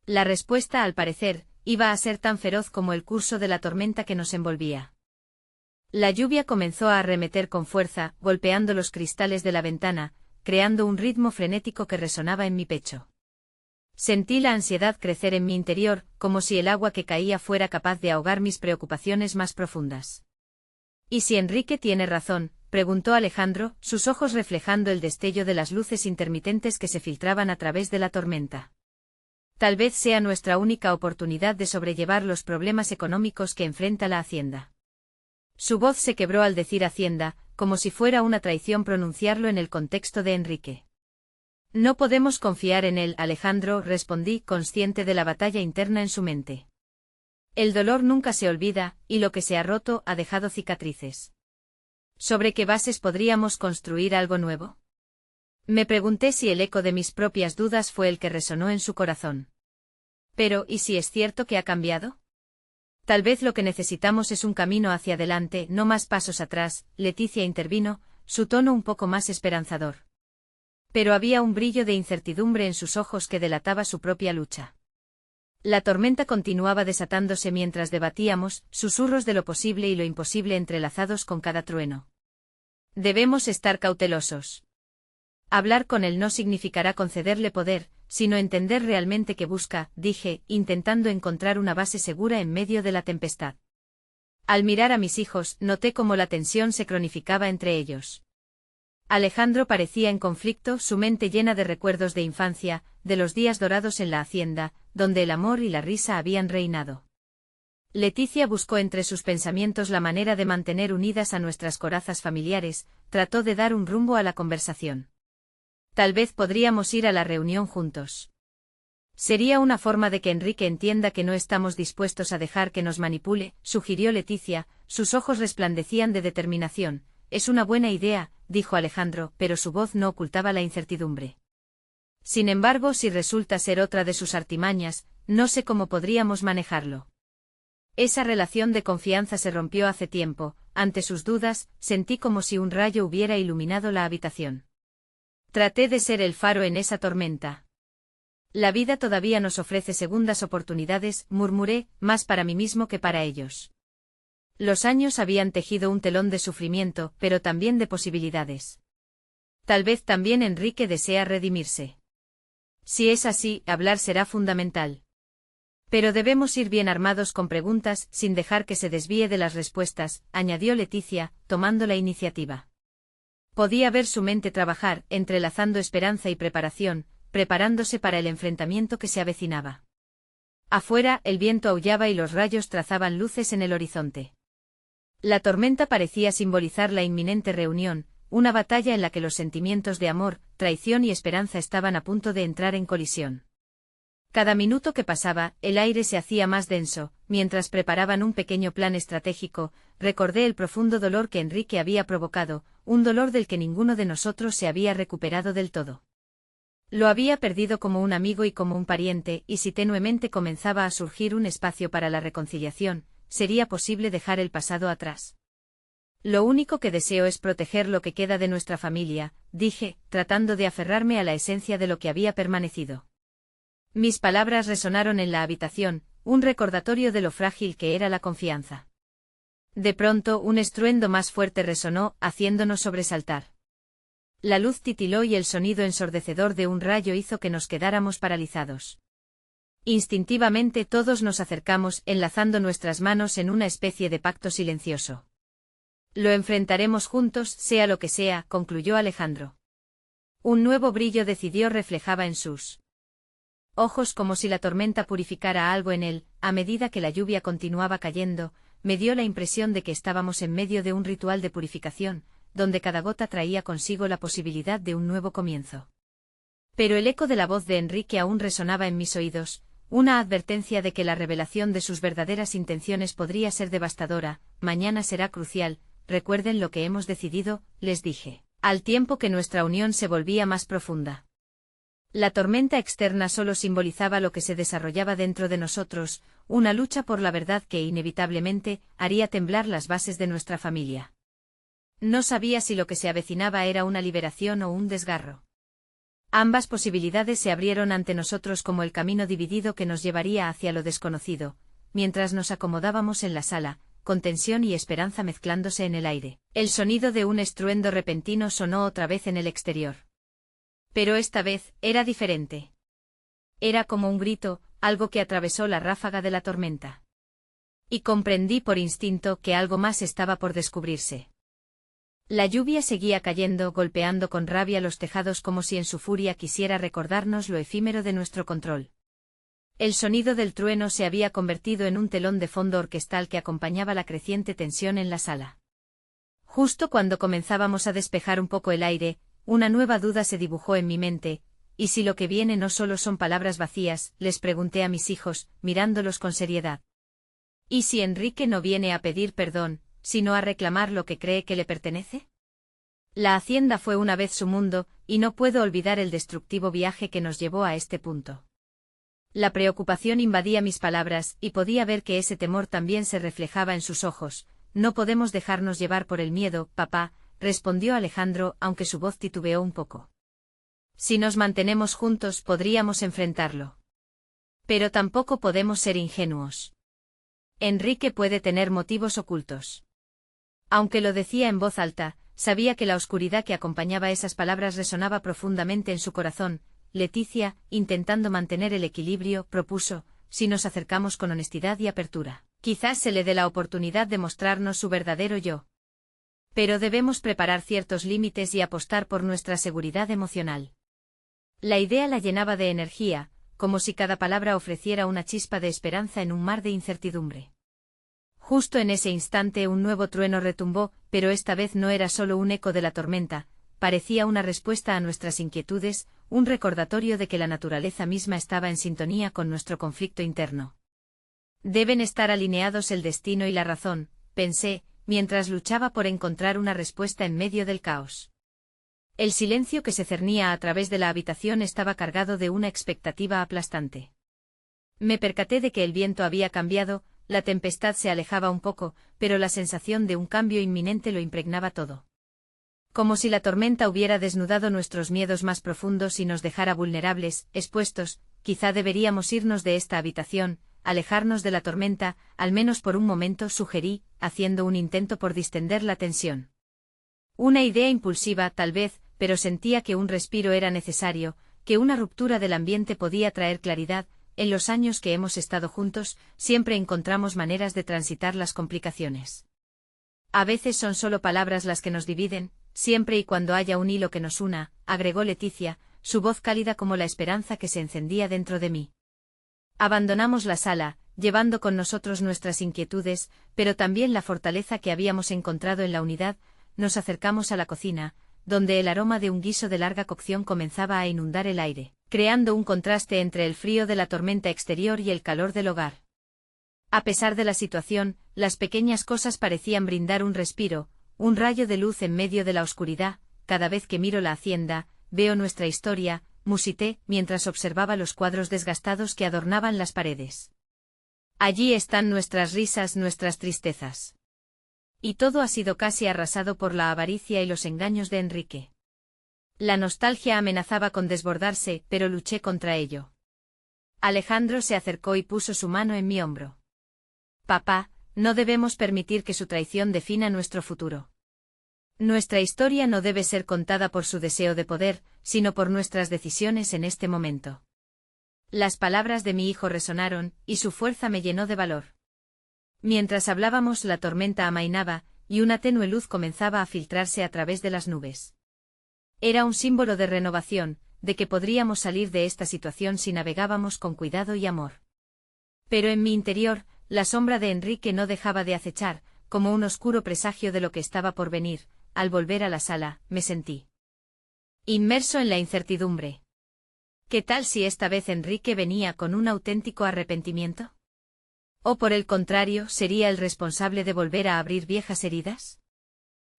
La respuesta, al parecer, iba a ser tan feroz como el curso de la tormenta que nos envolvía. La lluvia comenzó a arremeter con fuerza, golpeando los cristales de la ventana, creando un ritmo frenético que resonaba en mi pecho. Sentí la ansiedad crecer en mi interior, como si el agua que caía fuera capaz de ahogar mis preocupaciones más profundas. ¿Y si Enrique tiene razón?, preguntó Alejandro, sus ojos reflejando el destello de las luces intermitentes que se filtraban a través de la tormenta. Tal vez sea nuestra única oportunidad de sobrellevar los problemas económicos que enfrenta la hacienda. Su voz se quebró al decir hacienda, como si fuera una traición pronunciarlo en el contexto de Enrique. No podemos confiar en él, Alejandro, respondí, consciente de la batalla interna en su mente. El dolor nunca se olvida, y lo que se ha roto ha dejado cicatrices. ¿Sobre qué bases podríamos construir algo nuevo? Me pregunté si el eco de mis propias dudas fue el que resonó en su corazón. Pero, ¿y si es cierto que ha cambiado? Tal vez lo que necesitamos es un camino hacia adelante, no más pasos atrás. Leticia intervino, su tono un poco más esperanzador. Pero había un brillo de incertidumbre en sus ojos que delataba su propia lucha. La tormenta continuaba desatándose mientras debatíamos, susurros de lo posible y lo imposible entrelazados con cada trueno. Debemos estar cautelosos. Hablar con él no significará concederle poder, sino entender realmente qué busca, dije, intentando encontrar una base segura en medio de la tempestad. Al mirar a mis hijos, noté cómo la tensión se cronificaba entre ellos. Alejandro parecía en conflicto, su mente llena de recuerdos de infancia, de los días dorados en la hacienda, donde el amor y la risa habían reinado. Leticia buscó entre sus pensamientos la manera de mantener unidas a nuestras corazas familiares, trató de dar un rumbo a la conversación. Tal vez podríamos ir a la reunión juntos. Sería una forma de que Enrique entienda que no estamos dispuestos a dejar que nos manipule, sugirió Leticia, sus ojos resplandecían de determinación. Es una buena idea, dijo Alejandro, pero su voz no ocultaba la incertidumbre. Sin embargo, si resulta ser otra de sus artimañas, no sé cómo podríamos manejarlo. Esa relación de confianza se rompió hace tiempo, ante sus dudas, sentí como si un rayo hubiera iluminado la habitación. Traté de ser el faro en esa tormenta. La vida todavía nos ofrece segundas oportunidades, murmuré, más para mí mismo que para ellos. Los años habían tejido un telón de sufrimiento, pero también de posibilidades. Tal vez también Enrique desea redimirse. Si es así, hablar será fundamental. Pero debemos ir bien armados con preguntas, sin dejar que se desvíe de las respuestas, añadió Leticia, tomando la iniciativa. Podía ver su mente trabajar, entrelazando esperanza y preparación, preparándose para el enfrentamiento que se avecinaba. Afuera, el viento aullaba y los rayos trazaban luces en el horizonte. La tormenta parecía simbolizar la inminente reunión, una batalla en la que los sentimientos de amor, traición y esperanza estaban a punto de entrar en colisión. Cada minuto que pasaba, el aire se hacía más denso. Mientras preparaban un pequeño plan estratégico, recordé el profundo dolor que Enrique había provocado, un dolor del que ninguno de nosotros se había recuperado del todo. Lo había perdido como un amigo y como un pariente, y si tenuemente comenzaba a surgir un espacio para la reconciliación, sería posible dejar el pasado atrás. Lo único que deseo es proteger lo que queda de nuestra familia, dije, tratando de aferrarme a la esencia de lo que había permanecido. Mis palabras resonaron en la habitación, un recordatorio de lo frágil que era la confianza. De pronto, un estruendo más fuerte resonó, haciéndonos sobresaltar. La luz titiló y el sonido ensordecedor de un rayo hizo que nos quedáramos paralizados. Instintivamente todos nos acercamos, enlazando nuestras manos en una especie de pacto silencioso. Lo enfrentaremos juntos, sea lo que sea, concluyó Alejandro. Un nuevo brillo decidió reflejaba en sus ojos como si la tormenta purificara algo en él. A medida que la lluvia continuaba cayendo, me dio la impresión de que estábamos en medio de un ritual de purificación, donde cada gota traía consigo la posibilidad de un nuevo comienzo. Pero el eco de la voz de Enrique aún resonaba en mis oídos, una advertencia de que la revelación de sus verdaderas intenciones podría ser devastadora. Mañana será crucial, recuerden lo que hemos decidido, les dije, al tiempo que nuestra unión se volvía más profunda. La tormenta externa solo simbolizaba lo que se desarrollaba dentro de nosotros, una lucha por la verdad que inevitablemente haría temblar las bases de nuestra familia. No sabía si lo que se avecinaba era una liberación o un desgarro. Ambas posibilidades se abrieron ante nosotros como el camino dividido que nos llevaría hacia lo desconocido. Mientras nos acomodábamos en la sala, con tensión y esperanza mezclándose en el aire, el sonido de un estruendo repentino sonó otra vez en el exterior. Pero esta vez, era diferente. Era como un grito, algo que atravesó la ráfaga de la tormenta. Y comprendí por instinto que algo más estaba por descubrirse. La lluvia seguía cayendo, golpeando con rabia los tejados como si en su furia quisiera recordarnos lo efímero de nuestro control. El sonido del trueno se había convertido en un telón de fondo orquestal que acompañaba la creciente tensión en la sala. Justo cuando comenzábamos a despejar un poco el aire, una nueva duda se dibujó en mi mente. ¿Y si lo que viene no solo son palabras vacías?, les pregunté a mis hijos, mirándolos con seriedad. ¿Y si Enrique no viene a pedir perdón, sino a reclamar lo que cree que le pertenece? La hacienda fue una vez su mundo, y no puedo olvidar el destructivo viaje que nos llevó a este punto. La preocupación invadía mis palabras, y podía ver que ese temor también se reflejaba en sus ojos. No podemos dejarnos llevar por el miedo, papá, respondió Alejandro, aunque su voz titubeó un poco. Si nos mantenemos juntos podríamos enfrentarlo. Pero tampoco podemos ser ingenuos. Enrique puede tener motivos ocultos. Aunque lo decía en voz alta, sabía que la oscuridad que acompañaba esas palabras resonaba profundamente en su corazón. Leticia, intentando mantener el equilibrio, propuso, si nos acercamos con honestidad y apertura, quizás se le dé la oportunidad de mostrarnos su verdadero yo. Pero debemos preparar ciertos límites y apostar por nuestra seguridad emocional. La idea la llenaba de energía, como si cada palabra ofreciera una chispa de esperanza en un mar de incertidumbre. Justo en ese instante un nuevo trueno retumbó, pero esta vez no era solo un eco de la tormenta, parecía una respuesta a nuestras inquietudes, un recordatorio de que la naturaleza misma estaba en sintonía con nuestro conflicto interno. Deben estar alineados el destino y la razón, pensé, mientras luchaba por encontrar una respuesta en medio del caos. El silencio que se cernía a través de la habitación estaba cargado de una expectativa aplastante. Me percaté de que el viento había cambiado, la tempestad se alejaba un poco, pero la sensación de un cambio inminente lo impregnaba todo. Como si la tormenta hubiera desnudado nuestros miedos más profundos y nos dejara vulnerables, expuestos. Quizá deberíamos irnos de esta habitación, alejarnos de la tormenta, al menos por un momento, sugerí, haciendo un intento por distender la tensión. Una idea impulsiva, tal vez, pero sentía que un respiro era necesario, que una ruptura del ambiente podía traer claridad. En los años que hemos estado juntos, siempre encontramos maneras de transitar las complicaciones. A veces son solo palabras las que nos dividen, siempre y cuando haya un hilo que nos una, agregó Leticia, su voz cálida como la esperanza que se encendía dentro de mí. Abandonamos la sala, llevando con nosotros nuestras inquietudes, pero también la fortaleza que habíamos encontrado en la unidad. Nos acercamos a la cocina, donde el aroma de un guiso de larga cocción comenzaba a inundar el aire, creando un contraste entre el frío de la tormenta exterior y el calor del hogar. A pesar de la situación, las pequeñas cosas parecían brindar un respiro, un rayo de luz en medio de la oscuridad. Cada vez que miro la hacienda, veo nuestra historia, musité, mientras observaba los cuadros desgastados que adornaban las paredes. Allí están nuestras risas, nuestras tristezas. Y todo ha sido casi arrasado por la avaricia y los engaños de Enrique. La nostalgia amenazaba con desbordarse, pero luché contra ello. Alejandro se acercó y puso su mano en mi hombro. Papá, no debemos permitir que su traición defina nuestro futuro. Nuestra historia no debe ser contada por su deseo de poder, sino por nuestras decisiones en este momento. Las palabras de mi hijo resonaron, y su fuerza me llenó de valor. Mientras hablábamos, la tormenta amainaba, y una tenue luz comenzaba a filtrarse a través de las nubes. Era un símbolo de renovación, de que podríamos salir de esta situación si navegábamos con cuidado y amor. Pero en mi interior, la sombra de Enrique no dejaba de acechar, como un oscuro presagio de lo que estaba por venir. Al volver a la sala, me sentí inmerso en la incertidumbre. ¿Qué tal si esta vez Enrique venía con un auténtico arrepentimiento? ¿O por el contrario, sería el responsable de volver a abrir viejas heridas?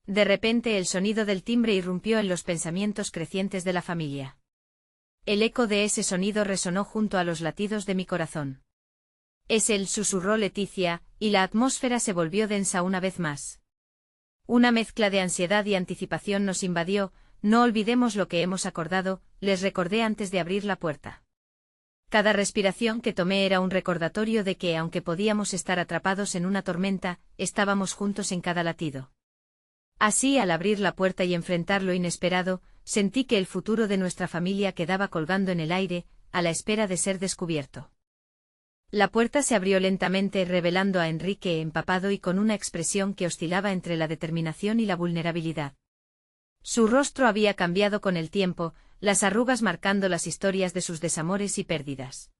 De repente el sonido del timbre irrumpió en los pensamientos crecientes de la familia. El eco de ese sonido resonó junto a los latidos de mi corazón. «Es él», susurró Leticia, y la atmósfera se volvió densa una vez más. Una mezcla de ansiedad y anticipación nos invadió. «No olvidemos lo que hemos acordado», les recordé antes de abrir la puerta. Cada respiración que tomé era un recordatorio de que, aunque podíamos estar atrapados en una tormenta, estábamos juntos en cada latido. Así, al abrir la puerta y enfrentar lo inesperado, sentí que el futuro de nuestra familia quedaba colgando en el aire, a la espera de ser descubierto. La puerta se abrió lentamente, revelando a Enrique empapado y con una expresión que oscilaba entre la determinación y la vulnerabilidad. Su rostro había cambiado con el tiempo, las arrugas marcando las historias de sus desamores y pérdidas.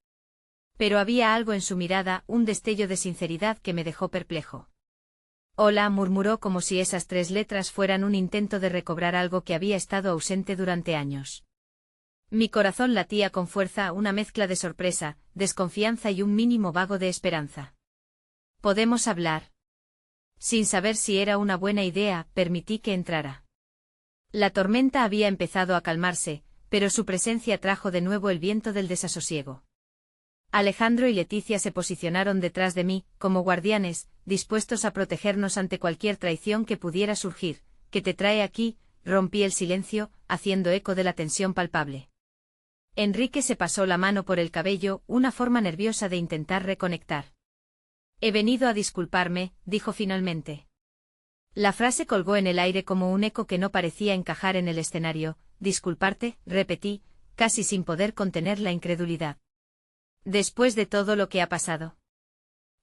Pero había algo en su mirada, un destello de sinceridad que me dejó perplejo. «Hola», murmuró como si esas 3 letras fueran un intento de recobrar algo que había estado ausente durante años. Mi corazón latía con fuerza, una mezcla de sorpresa, desconfianza y un mínimo vago de esperanza. «¿Podemos hablar?» Sin saber si era una buena idea, permití que entrara. La tormenta había empezado a calmarse, pero su presencia trajo de nuevo el viento del desasosiego. Alejandro y Leticia se posicionaron detrás de mí, como guardianes, dispuestos a protegernos ante cualquier traición que pudiera surgir. «¿Qué te trae aquí?», rompí el silencio, haciendo eco de la tensión palpable. Enrique se pasó la mano por el cabello, una forma nerviosa de intentar reconectar. «He venido a disculparme», dijo finalmente. La frase colgó en el aire como un eco que no parecía encajar en el escenario. «¿Disculparte?», repetí, casi sin poder contener la incredulidad. «Después de todo lo que ha pasado».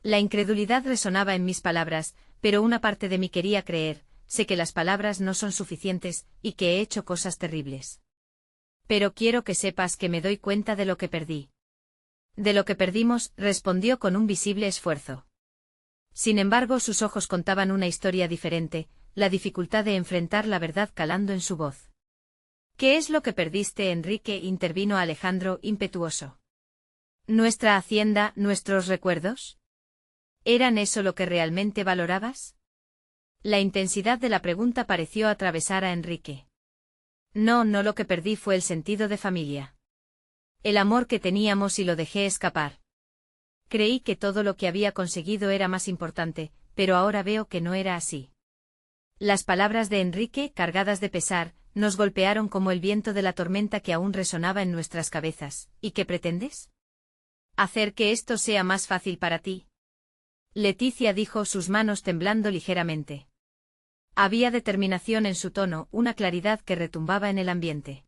La incredulidad resonaba en mis palabras, pero una parte de mí quería creer. Sé que las palabras no son suficientes, y que he hecho cosas terribles. Pero quiero que sepas que me doy cuenta de lo que perdí. «De lo que perdimos», respondió con un visible esfuerzo. Sin embargo, sus ojos contaban una historia diferente, la dificultad de enfrentar la verdad calando en su voz. ¿Qué es lo que perdiste, Enrique?, intervino Alejandro, impetuoso. ¿Nuestra hacienda, nuestros recuerdos? ¿Eran eso lo que realmente valorabas? La intensidad de la pregunta pareció atravesar a Enrique. No, lo que perdí fue el sentido de familia. El amor que teníamos y lo dejé escapar. Creí que todo lo que había conseguido era más importante, pero ahora veo que no era así. Las palabras de Enrique, cargadas de pesar, nos golpearon como el viento de la tormenta que aún resonaba en nuestras cabezas. ¿Y qué pretendes? ¿Hacer que esto sea más fácil para ti? Leticia dijo, sus manos temblando ligeramente. Había determinación en su tono, una claridad que retumbaba en el ambiente.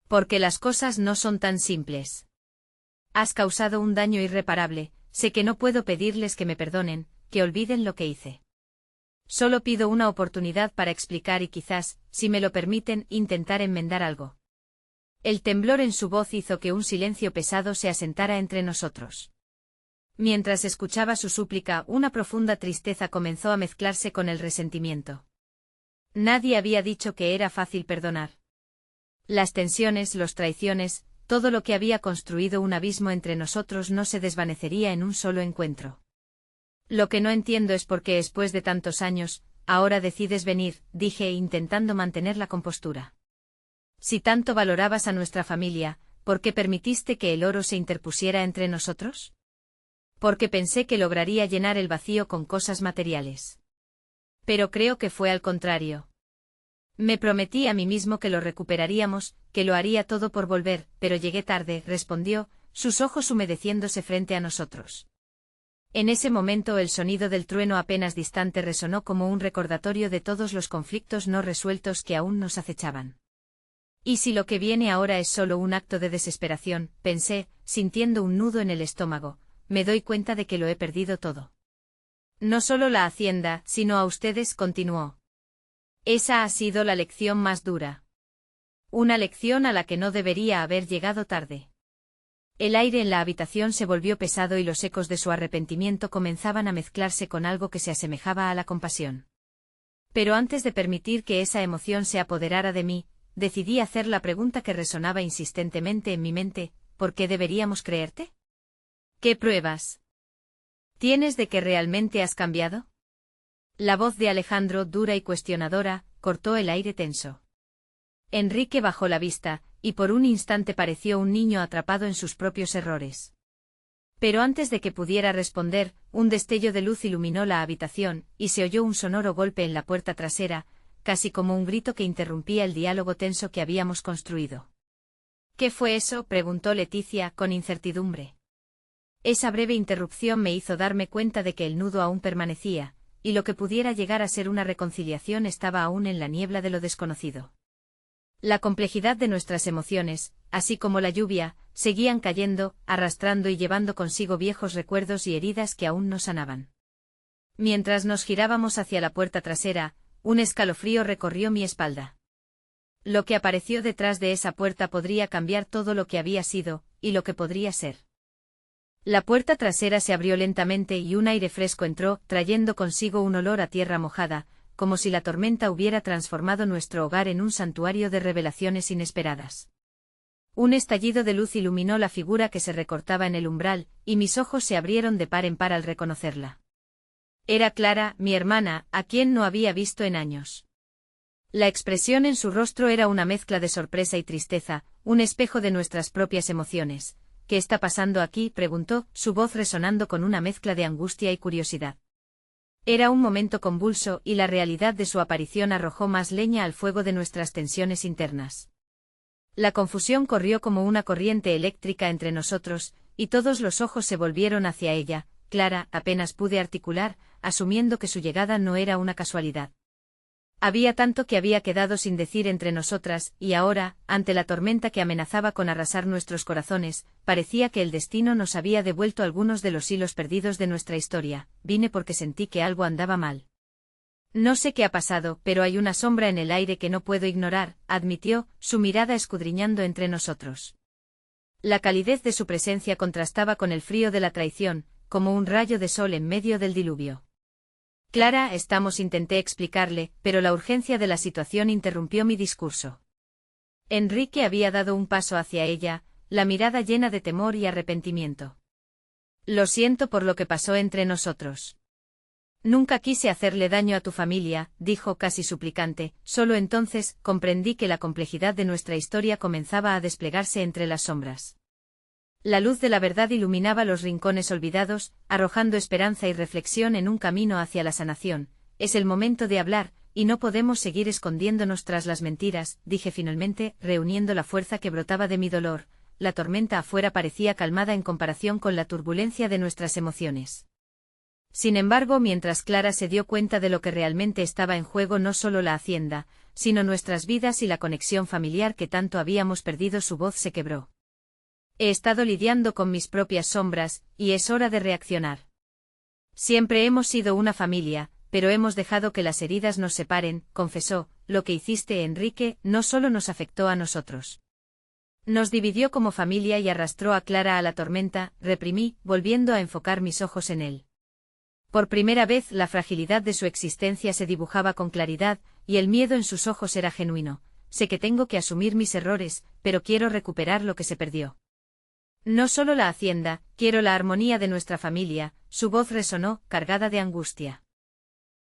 Porque las cosas no son tan simples. Has causado un daño irreparable, sé que no puedo pedirles que me perdonen, que olviden lo que hice. Solo pido una oportunidad para explicar y quizás, si me lo permiten, intentar enmendar algo. El temblor en su voz hizo que un silencio pesado se asentara entre nosotros. Mientras escuchaba su súplica, una profunda tristeza comenzó a mezclarse con el resentimiento. Nadie había dicho que era fácil perdonar. Las tensiones, las traiciones, todo lo que había construido un abismo entre nosotros no se desvanecería en un solo encuentro. Lo que no entiendo es por qué después de tantos años, ahora decides venir, dije intentando mantener la compostura. Si tanto valorabas a nuestra familia, ¿por qué permitiste que el oro se interpusiera entre nosotros? Porque pensé que lograría llenar el vacío con cosas materiales. Pero creo que fue al contrario. Me prometí a mí mismo que lo recuperaríamos, que lo haría todo por volver, pero llegué tarde, respondió, sus ojos humedeciéndose frente a nosotros. En ese momento el sonido del trueno apenas distante resonó como un recordatorio de todos los conflictos no resueltos que aún nos acechaban. ¿Y si lo que viene ahora es solo un acto de desesperación?, pensé, sintiendo un nudo en el estómago, me doy cuenta de que lo he perdido todo. No solo la hacienda, sino a ustedes, continuó. Esa ha sido la lección más dura. Una lección a la que no debería haber llegado tarde. El aire en la habitación se volvió pesado y los ecos de su arrepentimiento comenzaban a mezclarse con algo que se asemejaba a la compasión. Pero antes de permitir que esa emoción se apoderara de mí, decidí hacer la pregunta que resonaba insistentemente en mi mente, ¿por qué deberíamos creerte? ¿Qué pruebas tienes de que realmente has cambiado? La voz de Alejandro, dura y cuestionadora, cortó el aire tenso. Enrique bajó la vista, y por un instante pareció un niño atrapado en sus propios errores. Pero antes de que pudiera responder, un destello de luz iluminó la habitación, y se oyó un sonoro golpe en la puerta trasera, casi como un grito que interrumpía el diálogo tenso que habíamos construido. ¿Qué fue eso?, preguntó Leticia, con incertidumbre. Esa breve interrupción me hizo darme cuenta de que el nudo aún permanecía, y lo que pudiera llegar a ser una reconciliación estaba aún en la niebla de lo desconocido. La complejidad de nuestras emociones, así como la lluvia, seguían cayendo, arrastrando y llevando consigo viejos recuerdos y heridas que aún no sanaban. Mientras nos girábamos hacia la puerta trasera, un escalofrío recorrió mi espalda. Lo que apareció detrás de esa puerta podría cambiar todo lo que había sido, y lo que podría ser. La puerta trasera se abrió lentamente y un aire fresco entró, trayendo consigo un olor a tierra mojada, como si la tormenta hubiera transformado nuestro hogar en un santuario de revelaciones inesperadas. Un estallido de luz iluminó la figura que se recortaba en el umbral, y mis ojos se abrieron de par en par al reconocerla. Era Clara, mi hermana, a quien no había visto en años. La expresión en su rostro era una mezcla de sorpresa y tristeza, un espejo de nuestras propias emociones. ¿Qué está pasando aquí?, preguntó, su voz resonando con una mezcla de angustia y curiosidad. Era un momento convulso y la realidad de su aparición arrojó más leña al fuego de nuestras tensiones internas. La confusión corrió como una corriente eléctrica entre nosotros, y todos los ojos se volvieron hacia ella. Clara, apenas pude articular, asumiendo que su llegada no era una casualidad. Había tanto que había quedado sin decir entre nosotras, y ahora, ante la tormenta que amenazaba con arrasar nuestros corazones, parecía que el destino nos había devuelto algunos de los hilos perdidos de nuestra historia. Vine porque sentí que algo andaba mal. No sé qué ha pasado, pero hay una sombra en el aire que no puedo ignorar, admitió, su mirada escudriñando entre nosotros. La calidez de su presencia contrastaba con el frío de la traición, como un rayo de sol en medio del diluvio. Clara, intenté explicarle, pero la urgencia de la situación interrumpió mi discurso. Enrique había dado un paso hacia ella, la mirada llena de temor y arrepentimiento. Lo siento por lo que pasó entre nosotros. Nunca quise hacerle daño a tu familia, dijo casi suplicante, solo entonces comprendí que la complejidad de nuestra historia comenzaba a desplegarse entre las sombras. La luz de la verdad iluminaba los rincones olvidados, arrojando esperanza y reflexión en un camino hacia la sanación. Es el momento de hablar, y no podemos seguir escondiéndonos tras las mentiras, dije finalmente, reuniendo la fuerza que brotaba de mi dolor. La tormenta afuera parecía calmada en comparación con la turbulencia de nuestras emociones. Sin embargo, mientras Clara se dio cuenta de lo que realmente estaba en juego, no solo la hacienda, sino nuestras vidas y la conexión familiar que tanto habíamos perdido, su voz se quebró. He estado lidiando con mis propias sombras, y es hora de reaccionar. Siempre hemos sido una familia, pero hemos dejado que las heridas nos separen, confesó. Lo que hiciste, Enrique, no solo nos afectó a nosotros. Nos dividió como familia y arrastró a Clara a la tormenta, reprimí, volviendo a enfocar mis ojos en él. Por primera vez la fragilidad de su existencia se dibujaba con claridad, y el miedo en sus ojos era genuino. Sé que tengo que asumir mis errores, pero quiero recuperar lo que se perdió. No solo la hacienda, quiero la armonía de nuestra familia. Su voz resonó, cargada de angustia.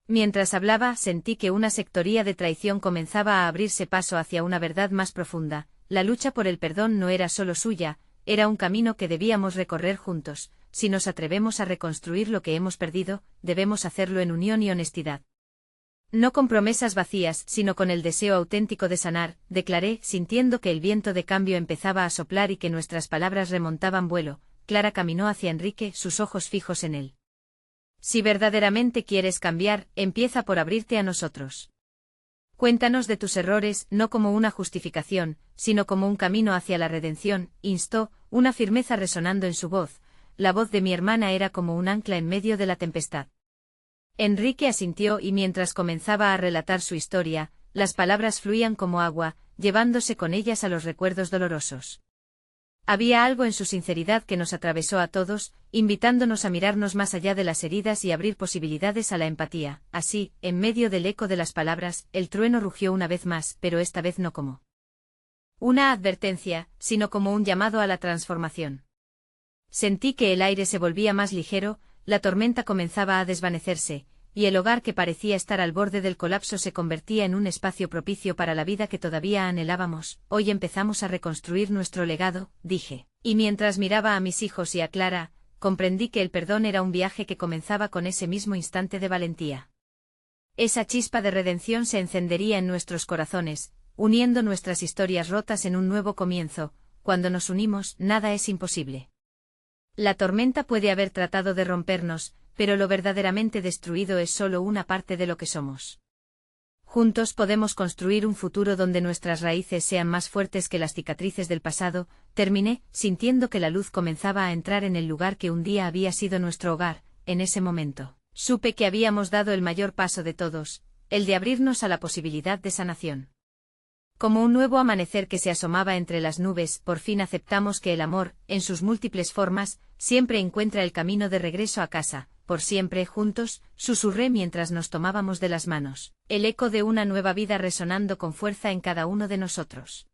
Mientras hablaba, sentí que una sectoría de traición comenzaba a abrirse paso hacia una verdad más profunda. La lucha por el perdón no era solo suya, era un camino que debíamos recorrer juntos. Si nos atrevemos a reconstruir lo que hemos perdido, debemos hacerlo en unión y honestidad. No con promesas vacías, sino con el deseo auténtico de sanar, declaré, sintiendo que el viento de cambio empezaba a soplar y que nuestras palabras remontaban vuelo. Clara caminó hacia Enrique, sus ojos fijos en él. Si verdaderamente quieres cambiar, empieza por abrirte a nosotros. Cuéntanos de tus errores, no como una justificación, sino como un camino hacia la redención, instó, una firmeza resonando en su voz. La voz de mi hermana era como un ancla en medio de la tempestad. Enrique asintió y mientras comenzaba a relatar su historia, las palabras fluían como agua, llevándose con ellas a los recuerdos dolorosos. Había algo en su sinceridad que nos atravesó a todos, invitándonos a mirarnos más allá de las heridas y abrir posibilidades a la empatía. Así, en medio del eco de las palabras, el trueno rugió una vez más, pero esta vez no como una advertencia, sino como un llamado a la transformación. Sentí que el aire se volvía más ligero, la tormenta comenzaba a desvanecerse, y el hogar que parecía estar al borde del colapso se convertía en un espacio propicio para la vida que todavía anhelábamos. Hoy empezamos a reconstruir nuestro legado, dije. Y mientras miraba a mis hijos y a Clara, comprendí que el perdón era un viaje que comenzaba con ese mismo instante de valentía. Esa chispa de redención se encendería en nuestros corazones, uniendo nuestras historias rotas en un nuevo comienzo. Cuando nos unimos, nada es imposible. La tormenta puede haber tratado de rompernos, pero lo verdaderamente destruido es solo una parte de lo que somos. Juntos podemos construir un futuro donde nuestras raíces sean más fuertes que las cicatrices del pasado. Terminé, sintiendo que la luz comenzaba a entrar en el lugar que un día había sido nuestro hogar. En ese momento, supe que habíamos dado el mayor paso de todos, el de abrirnos a la posibilidad de sanación. Como un nuevo amanecer que se asomaba entre las nubes, por fin aceptamos que el amor, en sus múltiples formas, siempre encuentra el camino de regreso a casa. Por siempre juntos, susurré mientras nos tomábamos de las manos, el eco de una nueva vida resonando con fuerza en cada uno de nosotros.